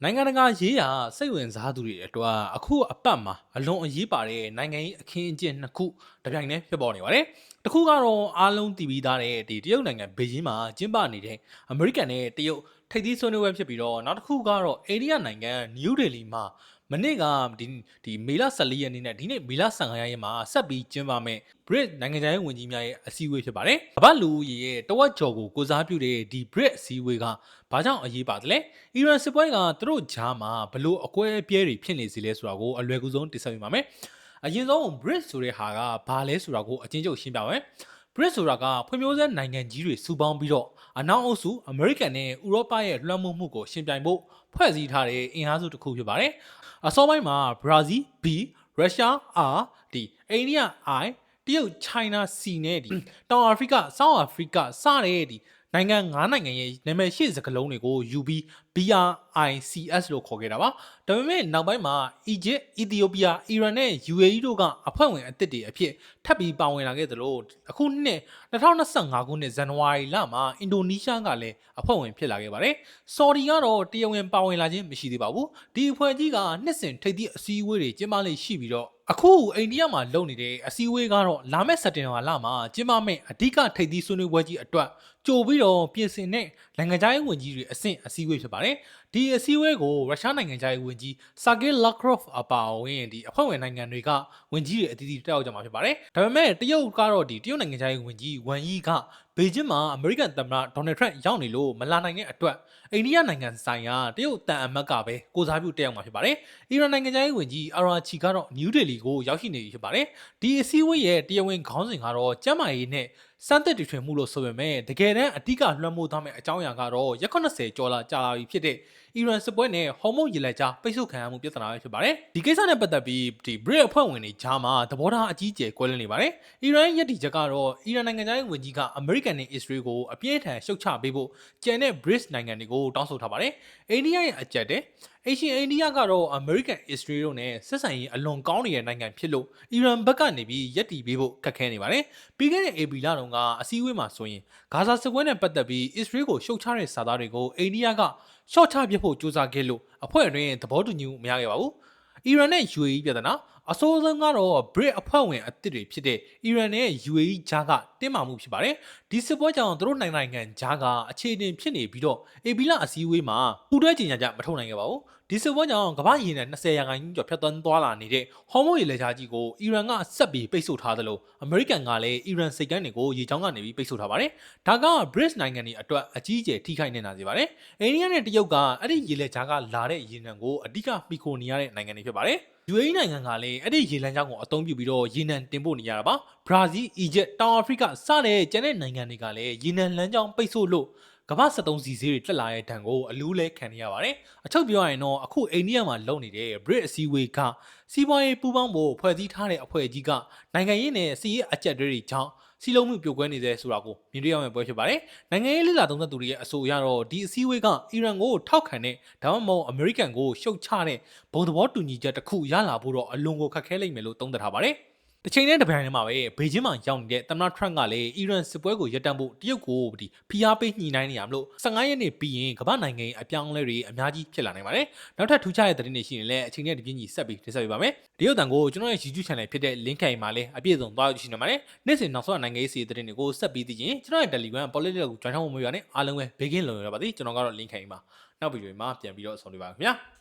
နိုင်ငံတကာရေးရာစိတ်ဝင်စားသူတွေအတွက်အခုအပတ်မှာအလွန်အရေးပါတဲ့နိုင်ငံရေးအခင်းအကျင်းနှစ်ခုတပြိုင်တည်းဖြစ်ပေါ်နေပါတယ်။တစ်ခုကတော့အားလုံးသိပြီးသားတဲ့ဒီတရုတ်နိုင်ငံဘေဂျင်းမှာကျင်းပနေတဲ့အမေရိကန်နဲ့တရုတ်ထိပ်သီးဆွေးနွေးပွဲဖြစ်ပြီးတော့နောက်တစ်ခုကတော့အိန္ဒိယနိုင်ငံနယူးဒေလီမှာမနေ့ကဒီမေလ14ရက်နေ့နဲ့ဒီနေ့မေလ15ရက်နေ့မှာဆက်ပြီးကျင်းပမယ် BRIC နိုင်ငံခြားရေးဝန်ကြီးများရဲ့အစည်းအဝေးဖြစ်ပါတယ်။ကမ္ဘာလူဦးရေရဲ့တဝက်ကျော်ကိုကိုစားပြုတဲ့ဒီ BRIC အစည်းအဝေးကဘာကြောင့်အရေးပါသလဲ။အီရန်စစ်ပွဲကသူတို့ဂျားမှာဘလို့အကွဲအပြဲတွေဖြစ်နေစီလဲဆိုတာကိုအလွယ်ကူဆုံးတင်ဆက်ပြပါမယ်။အရင်ဆုံး BRIC ဆိုတဲ့ဟာကဘာလဲဆိုတာကိုအချင်းချုပ်ရှင်းပြပါမယ်။ BRIC ဆိုတာကဖွံ့ဖြိုးဆဲနိုင်ငံကြီးတွေစုပေါင်းပြီးတော့အနောက်အုပ်စုအမေရိကန်နဲ့ဥရောပရဲ့လွှမ်းမိုးမှုကိုရှင်ပြိုင်ဖို့ဖွဲ့စည်းထားတဲ့အင်အားစုတစ်ခုဖြစ်ပါတယ်။အစောပိုင်းမှာဘရာဇီး B ရုရှား R ဒီအိန္ဒိယ I တရုတ် China C နဲ့ဒီတောင်အာဖရိက South Africa စတဲ့ဒီနိုင်ငံ9နိုင်ငံရဲ့နာမည်ရှိစကားလုံးတွေကိုယူပြီး BRICS လို့ခေါ်ခဲ့တာပါဒါပေမဲ့နောက်ပိုင်းမှာ Egypt, Ethiopia, Iran နဲ့ UAE တို့ကအဖွဲ့ဝင်အသစ်တွေအဖြစ်ထပ်ပြီးပါဝင်လာခဲ့သလိုအခုနှစ်2025ခုနှစ်ဇန်နဝါရီလမှာအင်ဒိုနီးရှားကလည်းအဖွဲ့ဝင်ဖြစ်လာခဲ့ပါတယ်။ဆော်ဒီကတော့တရားဝင်ပါဝင်လာခြင်းမရှိသေးပါဘူး။ဒီအဖွဲ့ကြီးကနှစ်စဉ်ထိပ်သီးအစည်းအဝေးတွေကျင်းပလေ့ရှိပြီးတော့အခုအိန္ဒိယမှာလုပ်နေတဲ့အစည်းအဝေးကတော့လာမယ့်စက်တင်ဘာလမှာကျင်းပမယ့်အဓိကထိပ်သီးဆွေးနွေးပွဲကြီးအတွက်ကြိုပြီးတော့ပြင်ဆင်တဲ့နိုင်ငံခြားရေးဝန်ကြီးတွေအဆင့်အစည်းအဝေးဖြစ်ပါတယ်။ဒီအစည်းအဝေးကိုရုရှားနိုင်ငံခြားရေးဝန်ကြီး Sergei Lavrov အပါအဝင်ဒီအဖွဲ့ဝင်နိုင်ငံတွေကဝန်ကြီးတွေအသီးသီးတက်ရောက်ကြမှာဖြစ်ပါတယ်။ဒါပေမဲ့တရုတ်ကတော့ဒီတရုတ်နိုင်ငံခြားရေးဝန်ကြီးဝမ်ယီကဘေဂျင်းမှာအမေရိကန်သမ္မတဒေါ်နယ်ထရန့်ရောက်နေလို့မလာနိုင်တဲ့အတွက်အိန္ဒိယနိုင်ငံဆိုင်ရာတရုတ်တန်အမတ်ကပဲကိုစားပြုတက်ရောက်မှာဖြစ်ပါတယ်။အီရန်နိုင်ငံခြားရေးဝန်ကြီးအာရာချီကတော့နယူးဒေလီကိုရောက်ရှိနေပြီဖြစ်ပါတယ်။ဒီအစည်းအဝေးရဲ့တရားဝင်ခေါင်းစဉ်ကတော့ကျန်းမာရေးနဲ့စမ်းသစ်တည်ထွင်မှုလို့ဆိုပေမဲ့တကယ်တမ်းအဓိကလွှမ်းမိုးသွားမယ့်အကြောင်းအရာကတော့ရက်80ကျော်လာကြာလာပြီဖြစ်တဲ့အီရန်စစ်ပွဲနဲ့ဟော်မုန်းရေလက်ကြားပိတ်ဆို့ခံရမှုပြဿနာပဲဖြစ်ပါတယ်။ဒီကိစ္စနဲ့ပတ်သက်ပြီးဒီ BRIC အဖွဲ့ဝင်တွေကြားမှာသဘောထားအကြီးအကျယ်ကွဲလွဲနေပါတယ်။အီရန်ရဲ့ရည်တည်ချက်ကတော့အီရန်နိုင်ငံခြားရေးဝန်ကြီးကအမေရိကန်နဲ့အစ္စရေးကိုအပြင်းထန်ရှုတ်ချပေးဖို့ကြံတဲ့ BRIC နိုင်ငံတွေကိုတောင်းဆိုထားပါတယ်။အိန္ဒိယရဲ့အကြက်တဲ့အိန္ဒိယကတော့အမေရိကန်အစ္စရေးတို့နဲ့ဆက်ဆံရေးအလွန်ကောင်းနေတဲ့နိုင်ငံဖြစ်လို့အီရန်ဘက်ကနေပြီးယက်တီပေးဖို့ခက်ခဲနေပါတယ်။ပြီးခဲ့တဲ့ AP လတုန်းကအစည်းအဝေးမှာဆိုရင်ဂါဇာစစ်ပွဲနဲ့ပတ်သက်ပြီးအစ္စရေးကိုရှုတ်ချတဲ့စာသားတွေကိုအိန္ဒိယကရှော့ချပြဖို့ကြိုးစားခဲ့လို့အဖွဲ့အတွင်းသဘောတူညီမှုမရခဲ့ပါဘူး။အီရန်နဲ့ UAE ပြဿနာအဆိုးဆုံးကတော့ BRIC အဖွဲ့ဝင်အသစ်တွေဖြစ်တဲ့အီရန်နဲ့ UAE ကြားကတင်းမာမှုဖြစ်ပါတယ်။ဒီစစ်ပွဲကြောင့်သူတို့နိုင်ငံကြားကအခြေအနေဖြစ်နေပြီးတော့ AP လအစည်းအဝေးမှာပူးတွဲကြေညာချက်မထုတ်နိုင်ခဲ့ပါဘူး။ဒီစစ်ပွဲကြောင့်ကမ္ဘာရေနံ20ရာခိုင်နှုန်းကျော်ဖြတ်သွားလာနေတဲ့ဟော်မုန်းရေလက်ကြားကြီးကိုအီရန်ကဆက်ပြီးပိတ်ဆို့ထားသလိုအမေရိကန်ကလည်းအီရန်စိတ်ကမ်းတွေကိုရေချောင်းကနေပြီးပိတ်ဆို့ထားပါတယ်။ဒါက BRIC နိုင်ငံတွေအတွက်အကြီးအကျယ်ထိခိုက်နေတာစေပါတယ်။အိန္ဒိယနဲ့တရုတ်ကအဲ့ဒီရေလက်ကြားကလာတဲ့ရေနံကိုအဓိကမှီခိုနေရတဲ့နိုင်ငံတွေဖြစ်ပါတယ်။ UAE နိုင်ငံကလည်းအဲ့ဒီရေလမ်းကြောင်းကိုအသုံးပြုပြီးတော့ရေနံတင်ပို့နေရတာပါ။ဘရာဇီး၊အီဂျစ်၊တောင်အာဖရိကစတဲ့ကျန်တဲ့နိုင်ငံတွေကလည်းရေနံလမ်းကြောင်းပိတ်ဆို့လို့ကမ္ဘာ73စီဈေးတွေတက်လာတဲ့ဒဏ်ကိုအလူးလဲခံနေရပါတယ်။အချုပ်ပြောရရင်တော့အခုအိန္ဒိယမှာလုပ်နေတဲ့ BRIC အစည်းအဝေးကစီးပွားရေးပူးပေါင်းဖို့ဖွဲ့စည်းထားတဲ့အဖွဲ့အကြီးကနိုင်ငံရေးနဲ့စီးရေးအကြက်တွေကြောင့်စီလုံးမှုပြိုကွဲနေတယ်ဆိုတာကိုမြင်တွေ့ရမယ့်ပွဲဖြစ်ပါတယ်။နိုင်ငံရေးလှလာသုံးသက်သူတွေရဲ့အဆိုအရတော့ဒီအစည်းအဝေးကအီရန်ကိုထောက်ခံတဲ့ဒါမှမဟုတ်အမေရိကန်ကိုရှုတ်ချတဲ့ဘုံသဘောတူညီချက်တစ်ခုရလာဖို့တော့အလွန်ကိုခက်ခဲလိမ့်မယ်လို့သုံးသပ်ထားပါတယ်။တစ်ချိန်တည်းတစ်ပိုင်းထဲမှာပဲဘေဂျင်းမှာရောက်နေတဲ့သမ္မတထရန့်ကလည်းအီရန်စစ်ပွဲကိုရပ်တန့်ဖို့တရုတ်ကိုဒီဖိအားပေးညှိနှိုင်းနေရမလို့15ရက်နေ့ပြီးရင်ကမ္ဘာနိုင်ငံအပြောင်းအလဲတွေအများကြီးဖြစ်လာနိုင်ပါတယ်။နောက်ထပ်ထူးခြားတဲ့သတင်းတွေရှိရင်လည်းအချိန်နဲ့တပြင်းညီဆက်ပြီးတင်ဆက်ပေးပါမယ်။ဒီရုပ်သံကိုကျွန်တော်ရဲ့ YouTube Channel ဖြစ်တဲ့ link ခိုင်မှာလည်းအပြည့်အစုံသွားကြည့်နိုင်ပါတယ်။နေ့စဉ်နောက်ဆုံးနိုင်ငံရေးစီးသတင်းတွေကိုဆက်ပြီးသိချင်ကျွန်တော်ရဲ့ Telegram Political ကို join ထားဖို့မပြောနဲ့အားလုံးပဲဘေးကင်းလုံရပါသည်ကျွန်တော်ကတော့ link ခိုင်ပါနောက်ဗီဒီယိုမှာပြန်ပြီးတော့ဆောင်တွေ့ပါခင်ဗျာ။